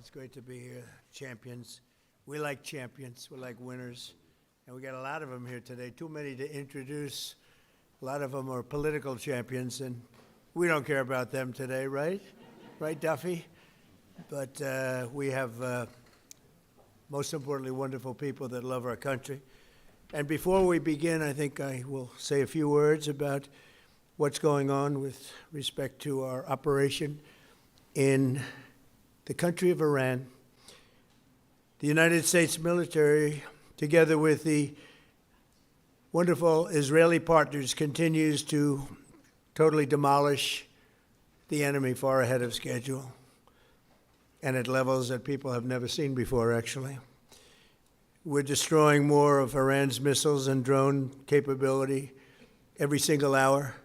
It's great to be here. Champions. We like champions. We like winners. And we got a lot of them here today. Too many to introduce. A lot of them are political champions, and we don't care about them today, right? Right, Duffy? But we have, most importantly, wonderful people that love our country. And before we begin, I think I will say a few words about what's going on with respect to our operation in the country of Iran. The United States military, together with the wonderful Israeli partners, continues to totally demolish the enemy far ahead of schedule and at levels that people have never seen before, actually. We're destroying more of Iran's missiles and drone capability every single hour,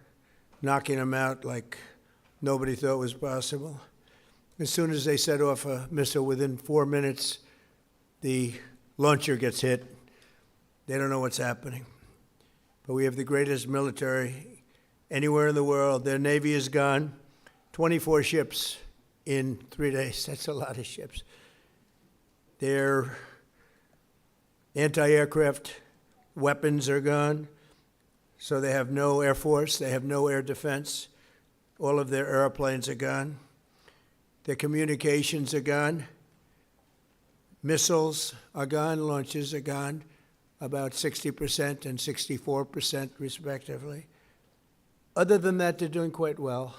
knocking them out like nobody thought was possible. As soon as they set off a missile, within 4 minutes, the launcher gets hit. They don't know what's happening. But we have the greatest military anywhere in the world. Their Navy is gone. 24 ships in 3 days. That's a lot of ships. Their anti-aircraft weapons are gone. So they have no air force. They have no air defense. All of their airplanes are gone. Their communications are gone. Missiles are gone. Launches are gone. About 60% and 64% respectively. Other than that, they're doing quite well.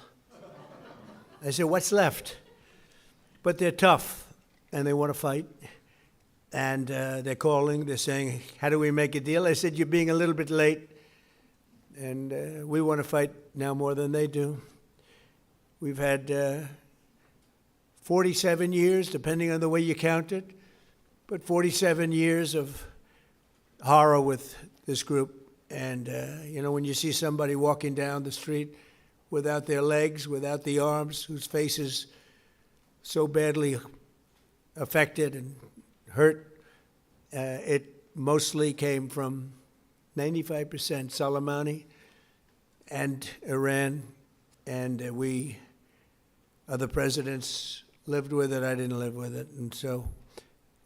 I said, what's left? But they're tough, and they want to fight. And they're calling, they're saying, how do we make a deal? I said, you're being a little bit late, and we want to fight now more than they do. We've had 47 years, depending on the way you count it, but 47 years of horror with this group. And, when you see somebody walking down the street without their legs, without the arms, whose face is so badly affected and hurt, it mostly came from 95% Soleimani and Iran, and we, other presidents, lived with it. I didn't live with it. And so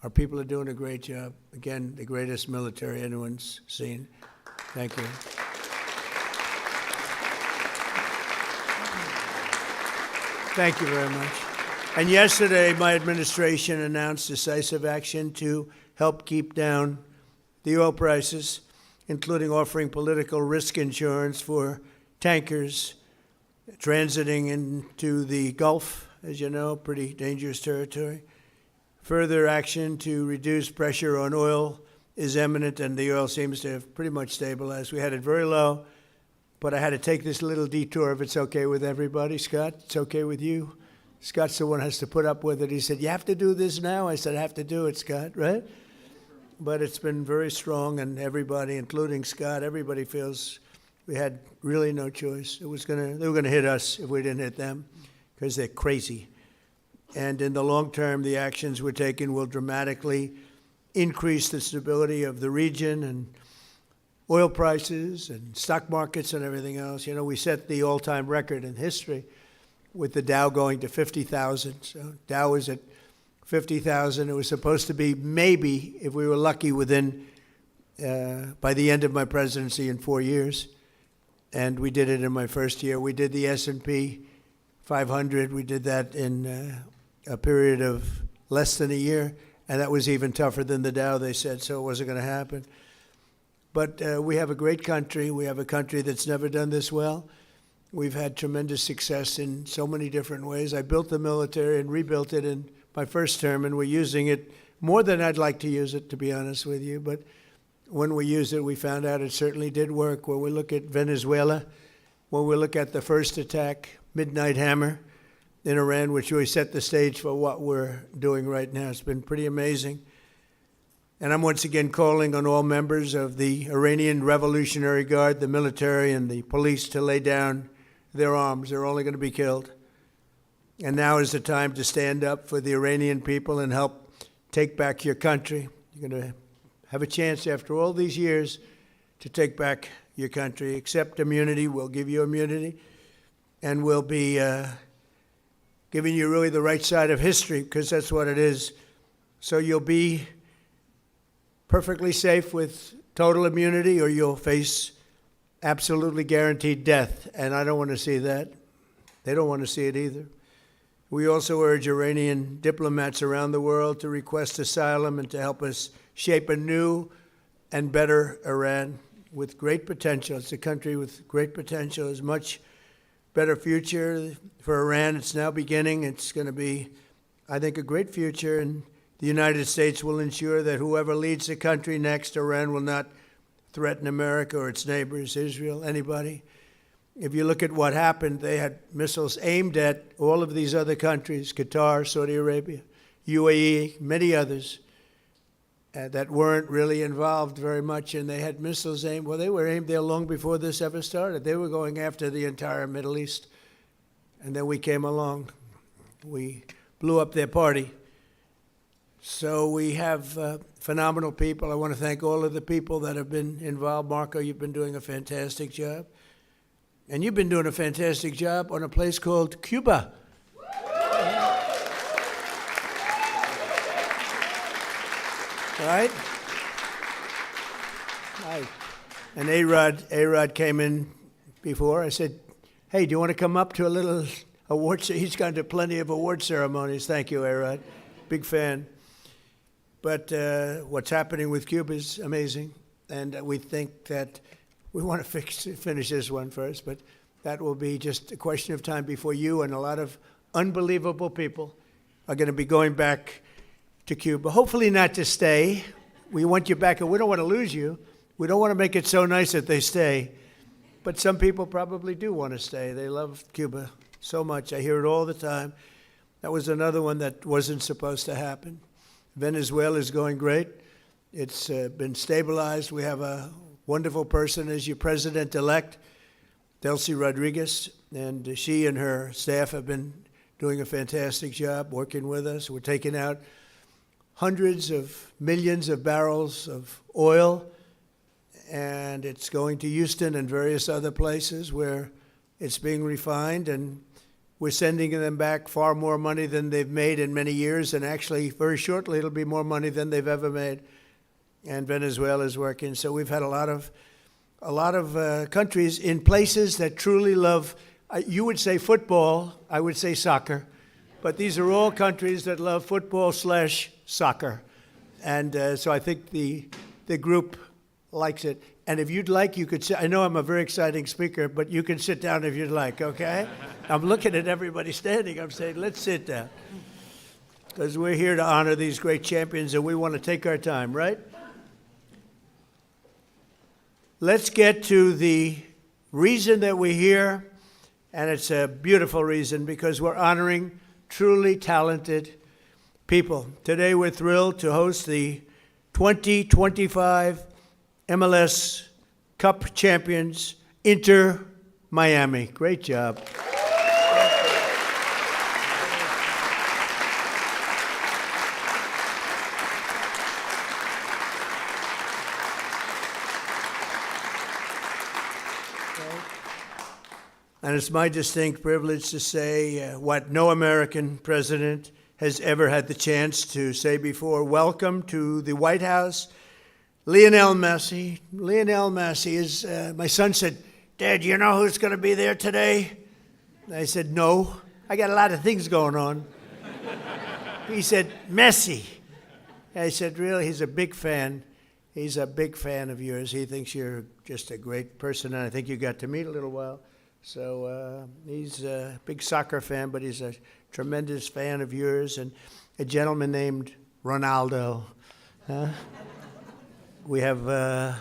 our people are doing a great job. Again, the greatest military anyone's seen. Thank you. Thank you very much. And yesterday, my administration announced decisive action to help keep down the oil prices, including offering political risk insurance for tankers transiting into the Gulf, as you know, pretty dangerous territory. Further action to reduce pressure on oil is imminent, and the oil seems to have pretty much stabilized. We had it very low, but I had to take this little detour, if it's okay with everybody. Scott, it's okay with you? Scott's the one who has to put up with it. He said, you have to do this now? I said, I have to do it, Scott, right? But it's been very strong, and everybody, including Scott, everybody feels we had really no choice. They were going to hit us if we didn't hit them, because they're crazy. And in the long term, the actions we're taking will dramatically increase the stability of the region and oil prices and stock markets and everything else. You know, we set the all-time record in history with the Dow going to 50,000. So Dow was at 50,000. It was supposed to be maybe, if we were lucky, within, by the end of my presidency in 4 years. And we did it in my first year. We did the S&P 500. We did that in a period of less than a year, and that was even tougher than the Dow, they said, so it wasn't going to happen. But we have a great country. We have a country that's never done this well. We've had tremendous success in so many different ways. I built the military and rebuilt it in my first term, and we're using it more than I'd like to use it, to be honest with you. But when we used it, we found out it certainly did work. When we look at Venezuela, when we look at the first attack, Midnight Hammer, in Iran, which really set the stage for what we're doing right now. It's been pretty amazing. And I'm once again calling on all members of the Iranian Revolutionary Guard, the military and the police, to lay down their arms. They're only going to be killed. And now is the time to stand up for the Iranian people and help take back your country. You're going to have a chance after all these years to take back your country. Accept immunity. We'll give you immunity. And we'll be giving you really the right side of history, because that's what it is. So you'll be perfectly safe with total immunity, or you'll face absolutely guaranteed death. And I don't want to see that. They don't want to see it either. We also urge Iranian diplomats around the world to request asylum and to help us shape a new and better Iran with great potential. It's a country with great potential. It's a much better future for Iran. It's now beginning. It's going to be, I think, a great future. And the United States will ensure that whoever leads the country next, Iran will not threaten America or its neighbors, Israel, anybody. If you look at what happened, they had missiles aimed at all of these other countries, Qatar, Saudi Arabia, UAE, many others that weren't really involved very much, and they had missiles aimed. Well, they were aimed there long before this ever started. They were going after the entire Middle East, and then we came along. We blew up their party. So we have phenomenal people. I want to thank all of the people that have been involved. Marco, you've been doing a fantastic job. And you've been doing a fantastic job on a place called Cuba. Right? Right. And A-Rod came in before. I said, hey, do you want to come up to a little award ceremony? He's gone to plenty of award ceremonies. Thank you, A-Rod. Big fan. But what's happening with Cuba is amazing. And we think that we want to finish this one first, but that will be just a question of time before you and a lot of unbelievable people are going to be going back to Cuba. Hopefully not to stay. We want you back, and we don't want to lose you. We don't want to make it so nice that they stay. But some people probably do want to stay. They love Cuba so much. I hear it all the time. That was another one that wasn't supposed to happen. Venezuela is going great. It's been stabilized. We have a wonderful person as your president-elect, Delcy Rodriguez, and she and her staff have been doing a fantastic job working with us. We're taking out hundreds of millions of barrels of oil, and it's going to Houston and various other places where it's being refined, and we're sending them back far more money than they've made in many years, and actually very shortly it'll be more money than they've ever made. And Venezuela is working. So we've had a lot of countries in places that truly love, you would say football, I would say soccer, but these are all countries that love football/soccer. And so I think the group likes it. And if you'd like, you could sit. I know I'm a very exciting speaker, but you can sit down if you'd like, okay? I'm looking at everybody standing. I'm saying, let's sit down. Because we're here to honor these great champions, and we want to take our time, right? Let's get to the reason that we're here, and it's a beautiful reason because we're honoring truly talented people. Today we're thrilled to host the 2025 MLS Cup champions, Inter Miami. Great job. And it's my distinct privilege to say what no American president has ever had the chance to say before. Welcome to the White House, Lionel Messi. Lionel Messi is, my son said, Dad, you know who's going to be there today? And I said, no, I got a lot of things going on. He said, Messi. I said, really? He's a big fan. He's a big fan of yours. He thinks you're just a great person, and I think you got to meet a little while. So he's a big soccer fan, but he's a tremendous fan of yours. And a gentleman named Ronaldo. We have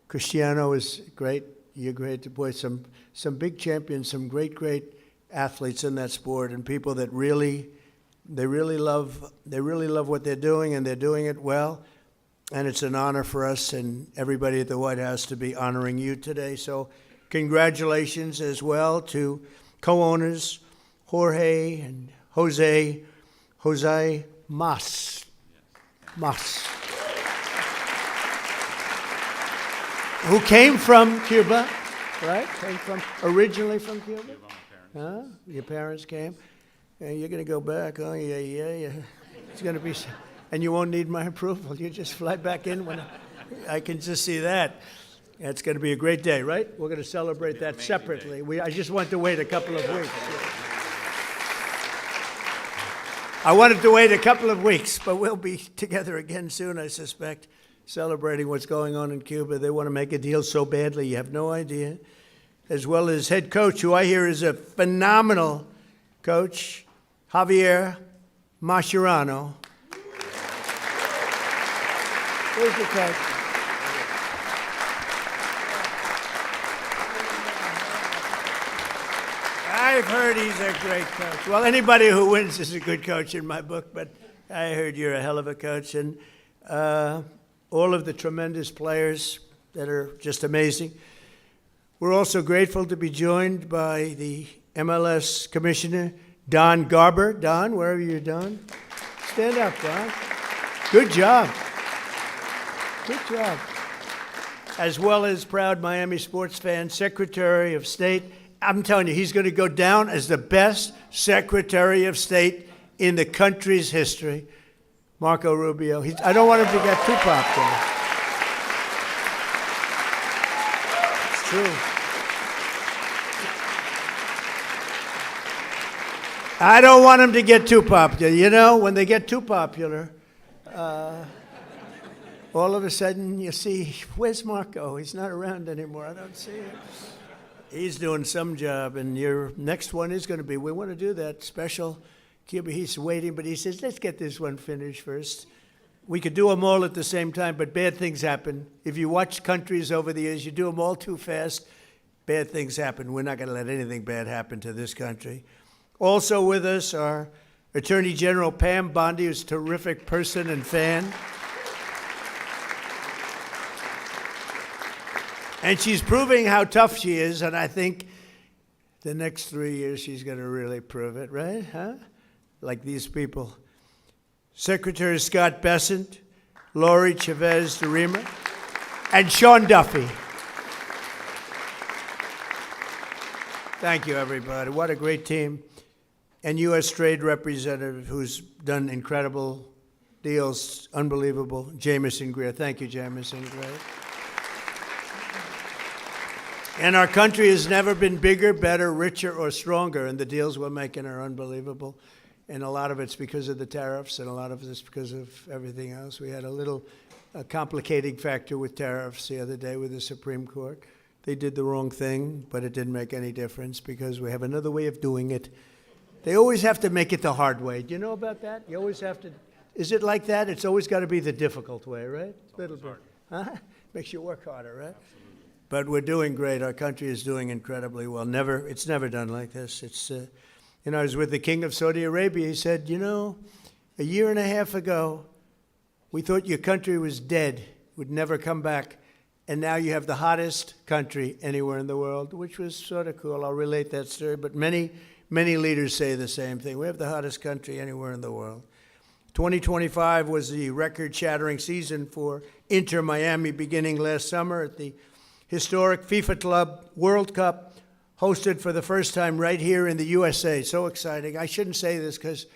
Cristiano is great. You're great. Boy, some big champions, some great athletes in that sport, and people that really love what they're doing, and they're doing it well. And it's an honor for us and everybody at the White House to be honoring you today. So congratulations as well to co-owners Jorge and Jose Mas, who came from Cuba, right? Originally from Cuba? Your parents came. And you're going to go back. Oh, yeah. It's going to be, and you won't need my approval. You just fly back in when I can just see that. It's going to be a great day, right? We're going to celebrate that separately. I just want to wait a couple of weeks. I wanted to wait a couple of weeks, but we'll be together again soon, I suspect, celebrating what's going on in Cuba. They want to make a deal so badly, you have no idea. As well as head coach, who I hear is a phenomenal coach, Javier Mascherano. Where's the coach? I've heard he's a great coach. Well, anybody who wins is a good coach in my book, but I heard you're a hell of a coach. And all of the tremendous players that are just amazing. We're also grateful to be joined by the MLS Commissioner, Don Garber. Don, wherever you're, Don. Stand up, Don. Good job. Good job. As well as proud Miami sports fan, Secretary of State. I'm telling you, he's going to go down as the best Secretary of State in the country's history, Marco Rubio. I don't want him to get too popular. It's true. I don't want him to get too popular. You know, when they get too popular, all of a sudden you see, where's Marco? He's not around anymore. I don't see him. He's doing some job, and your next one is going to be, we want to do that special Cuba. He's waiting, but he says, let's get this one finished first. We could do them all at the same time, but bad things happen. If you watch countries over the years, you do them all too fast, bad things happen. We're not going to let anything bad happen to this country. Also with us are Attorney General Pam Bondi, who's a terrific person and fan. And she's proving how tough she is, and I think the next 3 years she's going to really prove it, right? Huh? Like these people. Secretary Scott Bessent, Lori Chavez de Rima, and Sean Duffy. Thank you, everybody. What a great team. And U.S. Trade Representative, who's done incredible deals, unbelievable, Jamison Greer. Thank you, Jamison Greer. And our country has never been bigger, better, richer, or stronger, and the deals we're making are unbelievable. And a lot of it's because of the tariffs, and a lot of it's because of everything else. We had a complicating factor with tariffs the other day with the Supreme Court. They did the wrong thing, but it didn't make any difference because we have another way of doing it. They always have to make it the hard way. Do you know about that? You always have to. Is it like that? It's always got to be the difficult way, right? Little bit. Huh? Makes you work harder, right? But we're doing great. Our country is doing incredibly well. It's never done like this. I was with the King of Saudi Arabia. He said, a year and a half ago, we thought your country was dead, would never come back. And now you have the hottest country anywhere in the world, which was sort of cool. I'll relate that story. But many, many leaders say the same thing. We have the hottest country anywhere in the world. 2025 was the record-shattering season for Inter Miami beginning last summer at the historic FIFA Club World Cup, hosted for the first time right here in the USA. So exciting. I shouldn't say this because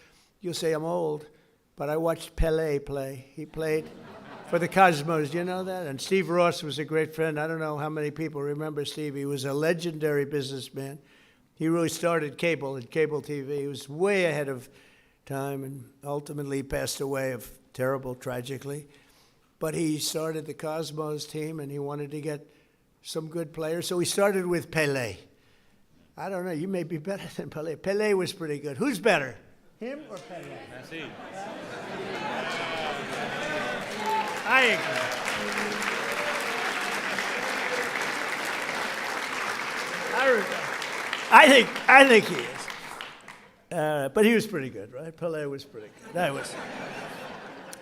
you'll say I'm old, but I watched Pelé play. He played for the Cosmos. Do you know that? And Steve Ross was a great friend. I don't know how many people remember Steve. He was a legendary businessman. He really started cable TV. He was way ahead of time and ultimately passed away tragically. But he started the Cosmos team, and he wanted to get some good players. So he started with Pelé. I don't know, you may be better than Pelé. Pelé was pretty good. Who's better, him or Pelé? Merci. I agree. I think he is. But he was pretty good, right? Pelé was pretty good.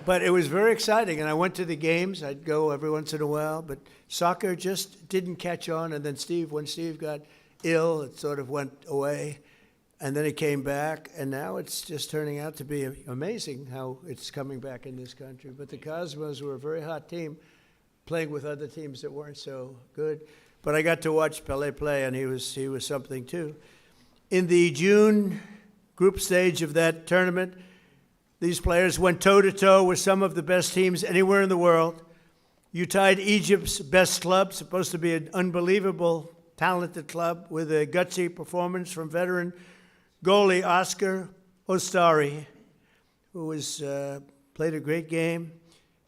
But it was very exciting, and I went to the games. I'd go every once in a while, but soccer just didn't catch on. And then when Steve got ill, it sort of went away, and then it came back, and now it's just turning out to be amazing how it's coming back in this country. But the Cosmos were a very hot team, playing with other teams that weren't so good. But I got to watch Pelé play, and he was something too. In the June group stage of that tournament. These players went toe-to-toe with some of the best teams anywhere in the world. You tied Egypt's best club, supposed to be an unbelievable, talented club, with a gutsy performance from veteran goalie Oscar Ostari, who played a great game.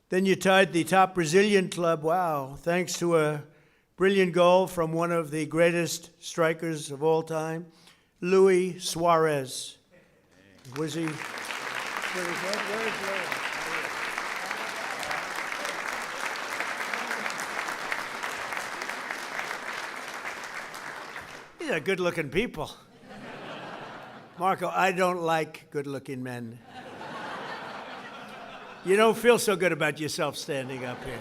Then you tied the top Brazilian club, wow, thanks to a brilliant goal from one of the greatest strikers of all time, Luis Suarez. Was he? These are good-looking people. Marco, I don't like good-looking men. You don't feel so good about yourself standing up here.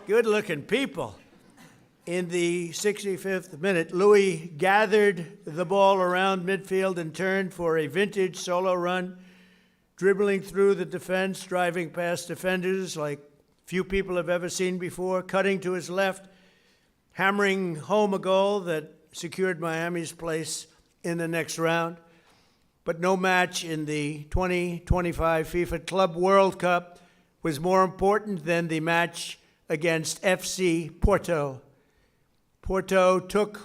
Good-looking people. In the 65th minute, Louis gathered the ball around midfield and turned for a vintage solo run, dribbling through the defense, driving past defenders like few people have ever seen before, cutting to his left, hammering home a goal that secured Miami's place in the next round. But no match in the 2025 FIFA Club World Cup was more important than the match against FC Porto. Porto took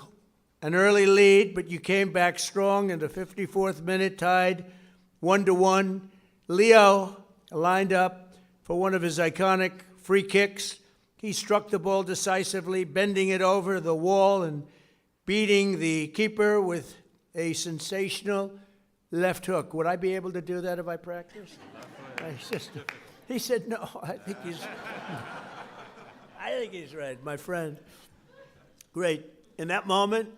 an early lead, but you came back strong in the 54th minute, tied 1-1. Leo lined up for one of his iconic free kicks. He struck the ball decisively, bending it over the wall and beating the keeper with a sensational left hook. Would I be able to do that if I practiced? He said, no, I think he's right, my friend. Great. In that moment,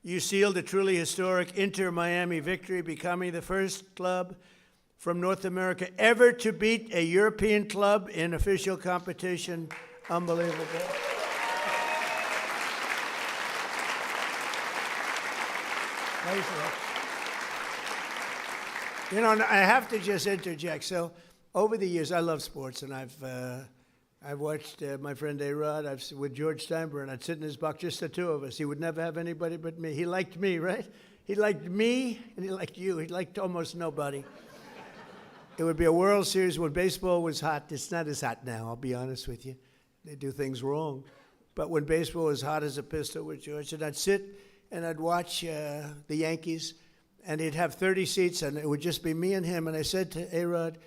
you sealed a truly historic Inter-Miami victory, becoming the first club from North America ever to beat a European club in official competition. Unbelievable. You know, I have to just interject. So, over the years, I love sports, and I've watched my friend A-Rod. With George Steinbrenner. I'd sit in his box, just the two of us. He would never have anybody but me. He liked me, right? He liked me, and he liked you. He liked almost nobody. It would be a World Series when baseball was hot. It's not as hot now, I'll be honest with you. They do things wrong. But when baseball was hot as a pistol with George, and I'd sit and I'd watch the Yankees, and he'd have 30 seats, and it would just be me and him. And I said to A-Rod,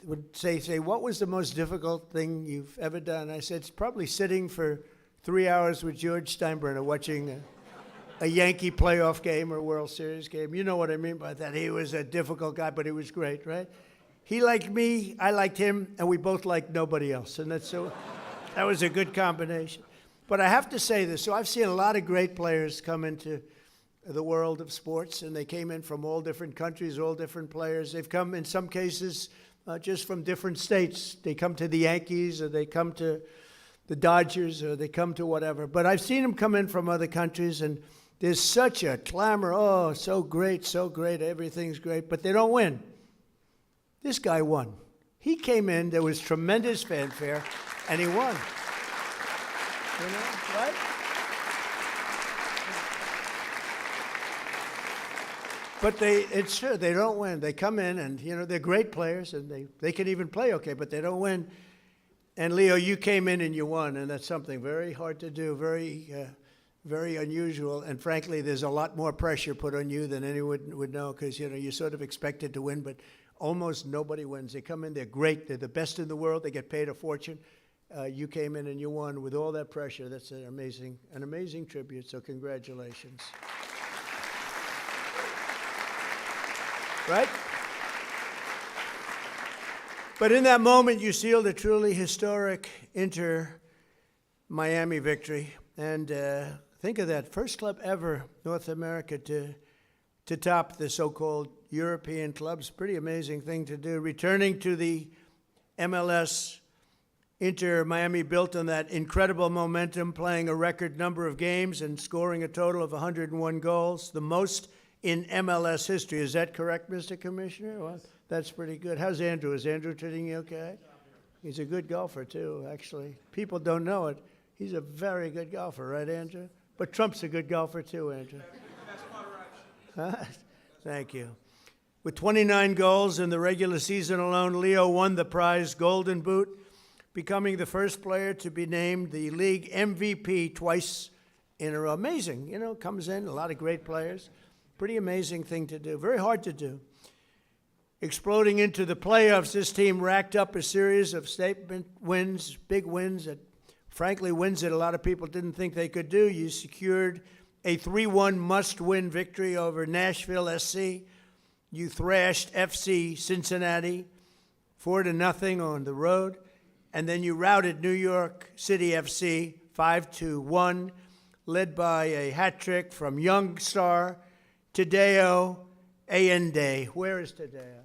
would say, what was the most difficult thing you've ever done? I said, it's probably sitting for 3 hours with George Steinbrenner watching a Yankee playoff game or World Series game. You know what I mean by that. He was a difficult guy, but he was great, right? He liked me, I liked him, and we both liked nobody else. And that was a good combination. But I have to say this. So I've seen a lot of great players come into the world of sports, and they came in from all different countries, all different players. They've come, in some cases, just from different states. They come to the Yankees, or they come to the Dodgers, or they come to whatever. But I've seen them come in from other countries, and there's such a clamor. Oh, so great, everything's great. But they don't win. This guy won. He came in, there was tremendous fanfare, and he won. You know, right? But it's true, they don't win. They come in and, you know, they're great players and they can even play okay, but they don't win. And Leo, you came in and you won, and that's something very hard to do, very unusual. And frankly, there's a lot more pressure put on you than anyone would know, because, you know, you're sort of expected to win, but almost nobody wins. They come in, they're great, they're the best in the world, they get paid a fortune. You came in and you won with all that pressure. That's an amazing tribute, so congratulations. Right? But in that moment, you sealed a truly historic Inter-Miami victory. And think of that, first club ever, North America, to top the so-called European clubs. Pretty amazing thing to do. Returning to the MLS, Inter-Miami built on that incredible momentum, playing a record number of games and scoring a total of 101 goals, the most in MLS history. Is that correct, Mr. Commissioner? Well, that's pretty good. How's Andrew? Is Andrew treating you okay? He's a good golfer, too, actually. People don't know it. He's a very good golfer, right, Andrew? But Trump's a good golfer, too, Andrew. That's moderation. Thank you. With 29 goals in the regular season alone, Leo won the prize Golden Boot, becoming the first player to be named the league MVP twice in a row. Amazing, comes in, a lot of great players. Pretty amazing thing to do, very hard to do. Exploding into the playoffs, this team racked up a series of statement wins, big wins, frankly wins that a lot of people didn't think they could do. You secured a 3-1 must-win victory over Nashville SC. You thrashed FC Cincinnati 4-0 on the road. And then you routed New York City FC 5-1, led by a hat trick from young star Tadeo Allende. Where is Tadeo?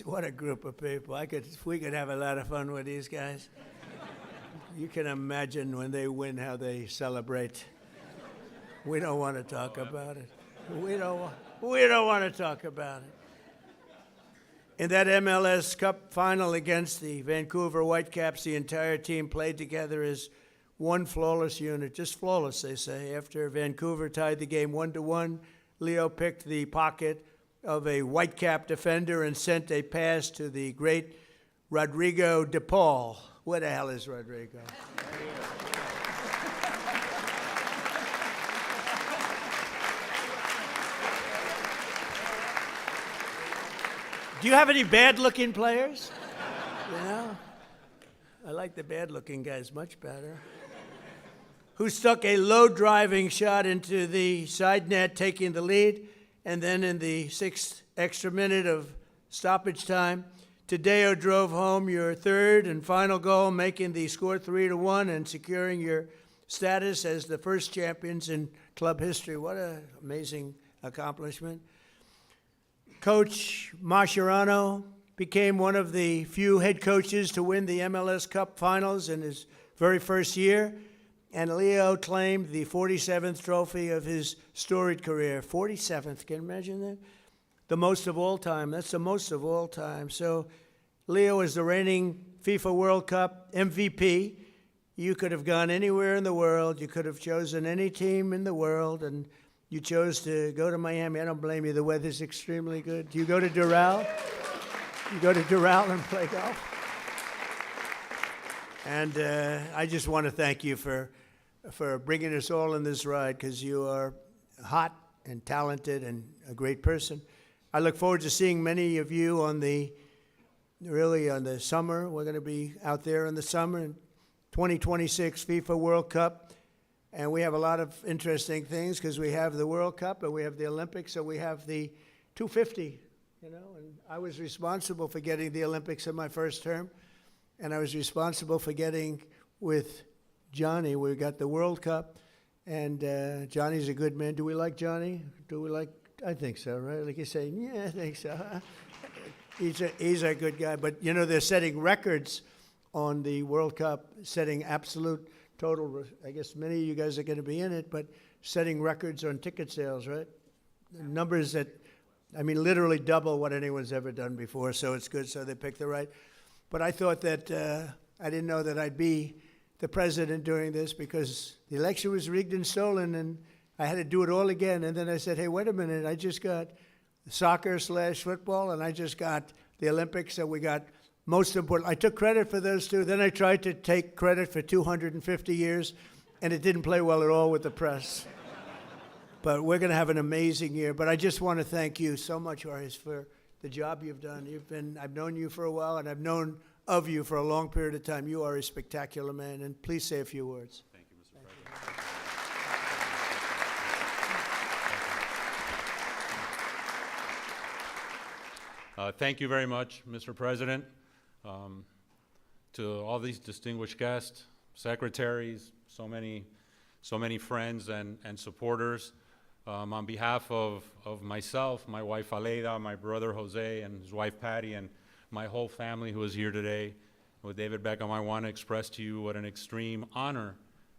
What a group of people. We could have a lot of fun with these guys. You can imagine when they win how they celebrate. We don't want to talk about it. We don't want to talk about it. In that MLS Cup final against the Vancouver Whitecaps, the entire team played together as one flawless unit. Just flawless, they say. After Vancouver tied the game 1-1, Leo picked the pocket of a Whitecap defender and sent a pass to the great Rodrigo de Paul. Where the hell is Rodrigo? Do you have any bad-looking players? I like the bad-looking guys much better. Who stuck a low-driving shot into the side net, taking the lead. And then in the 6th extra minute of stoppage time, Tadeo drove home your third and final goal, making the score 3-1 and securing your status as the first champions in club history. What an amazing accomplishment. Coach Mascherano became one of the few head coaches to win the MLS Cup finals in his very first year. And Leo claimed the 47th trophy of his storied career. 47th, can you imagine that? The most of all time. That's the most of all time. So Leo is the reigning FIFA World Cup MVP. You could have gone anywhere in the world. You could have chosen any team in the world, and you chose to go to Miami. I don't blame you. The weather's extremely good. Do you go to Doral? You go to Doral and play golf? And I just want to thank you for bringing us all in this ride, because you are hot and talented and a great person. I look forward to seeing many of you on the summer. We're going to be out there in the summer in 2026 FIFA World Cup. And we have a lot of interesting things, because we have the World Cup and we have the Olympics, so we have the 250, and I was responsible for getting the Olympics in my first term, and I was responsible for getting with Johnny. We got the World Cup, and Johnny's a good man. Do we like Johnny? I think so, right? Like you say, yeah, I think so. He's a good guy. But, they're setting records on the World Cup, setting absolute total, I guess many of you guys are going to be in it, but setting records on ticket sales, right? Numbers that, literally double what anyone's ever done before, so it's good, so they picked the right. But I thought that I didn't know that I'd be the president during this, because the election was rigged and stolen, and I had to do it all again. And then I said, hey, wait a minute, I just got soccer/football, and I just got the Olympics, so we got most important. I took credit for those two. Then I tried to take credit for 250 years, and it didn't play well at all with the press. But we're going to have an amazing year. But I just want to thank you so much, Horace, for the job you've done. I've known you for a while, and I've known of you for a long period of time. You are a spectacular man, and please say a few words. Thank you, Mr. President. Thank you very much, Mr. President. To all these distinguished guests, secretaries, so many friends and supporters. On behalf of myself, my wife Aleida, my brother Jose, and his wife Patty, and my whole family who is here today, with David Beckham, I want to express to you what an extreme honor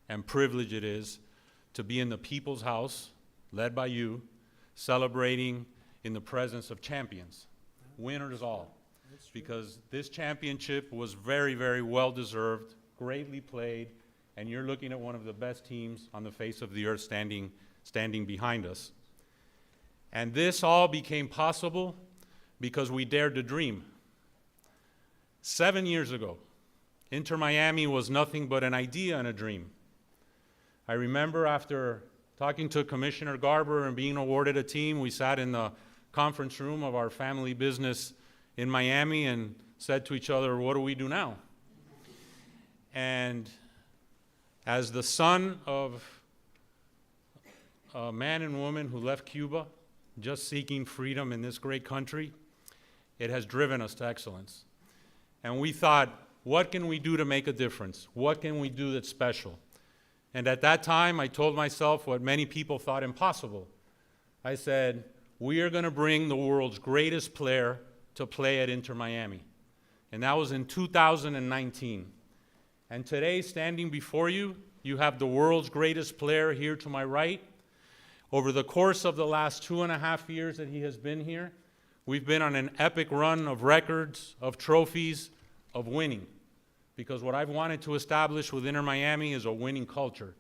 and privilege it is to be in the People's House, led by you, celebrating in the presence of champions. winners all. Because this championship was very, very well deserved, greatly played, and you're looking at one of the best teams on the face of the earth standing behind us. And this all became possible because we dared to dream. 7 years ago, Inter Miami was nothing but an idea and a dream. I remember after talking to Commissioner Garber and being awarded a team, we sat in the conference room of our family business in Miami and said to each other, what do we do now? And as the son of a man and woman who left Cuba, just seeking freedom in this great country, it has driven us to excellence. And we thought, what can we do to make a difference? What can we do that's special? And at that time, I told myself what many people thought impossible. I said, we are going to bring the world's greatest player to play at Inter Miami. And that was in 2019. And today, standing before you, you have the world's greatest player here to my right. Over the course of the last 2.5 years that he has been here, we've been on an epic run of records, of trophies, of winning. Because what I've wanted to establish with Inter Miami is a winning culture.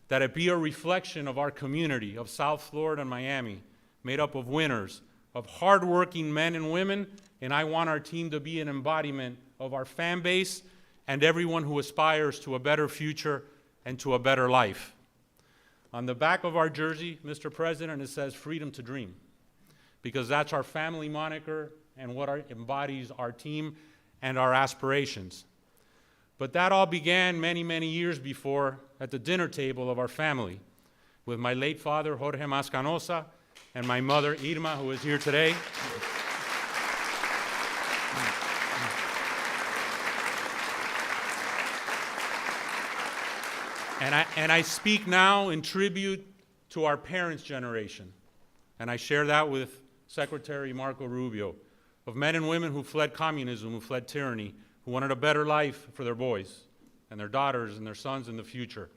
That it be a reflection of our community of South Florida and Miami, made up of winners, of hardworking men and women, and I want our team to be an embodiment of our fan base and everyone who aspires to a better future and to a better life. On the back of our jersey, Mr. President, it says freedom to dream, because that's our family moniker and what embodies our team and our aspirations. But that all began many, many years before at the dinner table of our family with my late father, Jorge Mascanosa, and my mother, Irma, who is here today. And I speak now in tribute to our parents' generation. And I share that with Secretary Marco Rubio, of men and women who fled communism, who fled tyranny, who wanted a better life for their boys and their daughters and their sons in the future.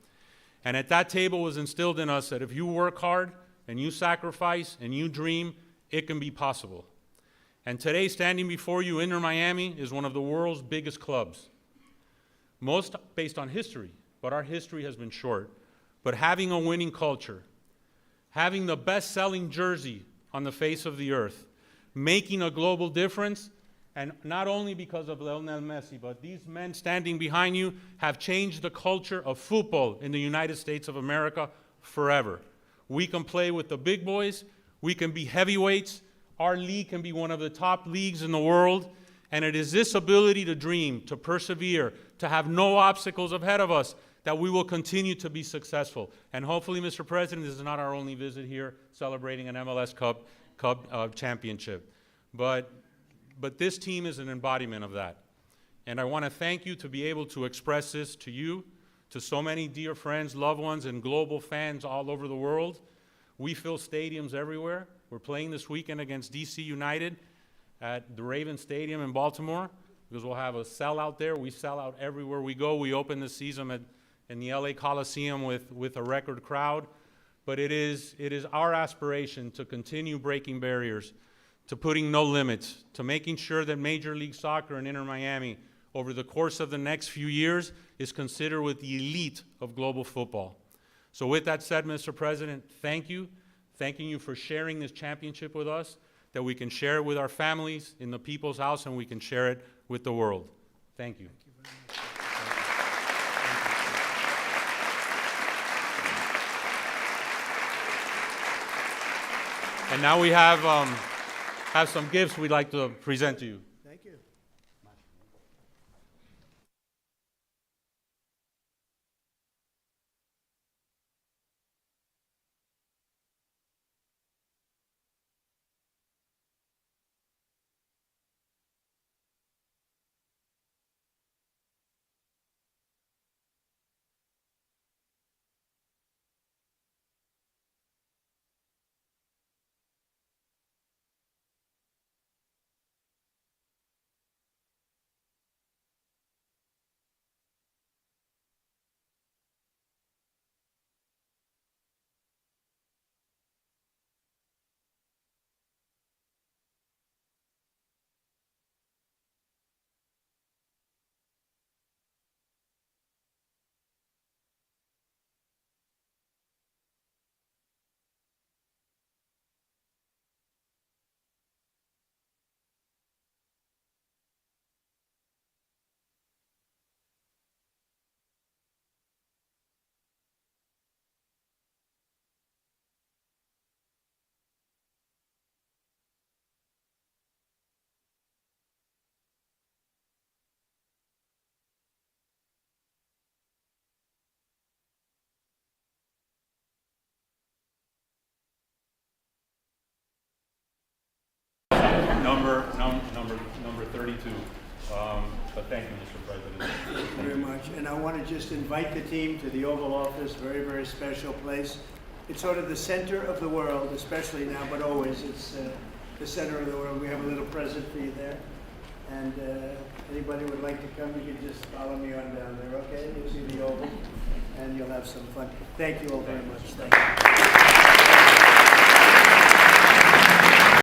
And at that table was instilled in us that if you work hard and you sacrifice and you dream, it can be possible. And today, standing before you, Inter Miami is one of the world's biggest clubs. Most based on history, but our history has been short. But having a winning culture, having the best-selling jersey on the face of the earth, making a global difference, and not only because of Lionel Messi, but these men standing behind you have changed the culture of football in the United States of America forever. We can play with the big boys. We can be heavyweights. Our league can be one of the top leagues in the world. And it is this ability to dream, to persevere, to have no obstacles ahead of us that we will continue to be successful. And hopefully, Mr. President, this is not our only visit here celebrating an MLS Cup championship. But this team is an embodiment of that. And I want to thank you to be able to express this to you, to so many dear friends, loved ones, and global fans all over the world. We fill stadiums everywhere. We're playing this weekend against DC United at the Raven Stadium in Baltimore, because we'll have a sellout there. We sell out everywhere we go. We open the season in the LA Coliseum with a record crowd. But it is our aspiration to continue breaking barriers, to putting no limits, to making sure that Major League Soccer and Inter Miami over the course of the next few years is considered with the elite of global football. So with that said, Mr. President, thank you. Thanking you for sharing this championship with us, that we can share it with our families in the people's house and we can share it with the world. Thank you. And now we have some gifts we'd like to present to you. Thank you. number 32. But thank you, Mr. President. Thank you very much. And I want to just invite the team to the Oval Office, very, very special place. It's sort of the center of the world, especially now, but always. It's the center of the world. We have a little present for you there. And anybody would like to come, you can just follow me on down there, okay? You'll see the Oval, and you'll have some fun. Thank you all very much. Thank you.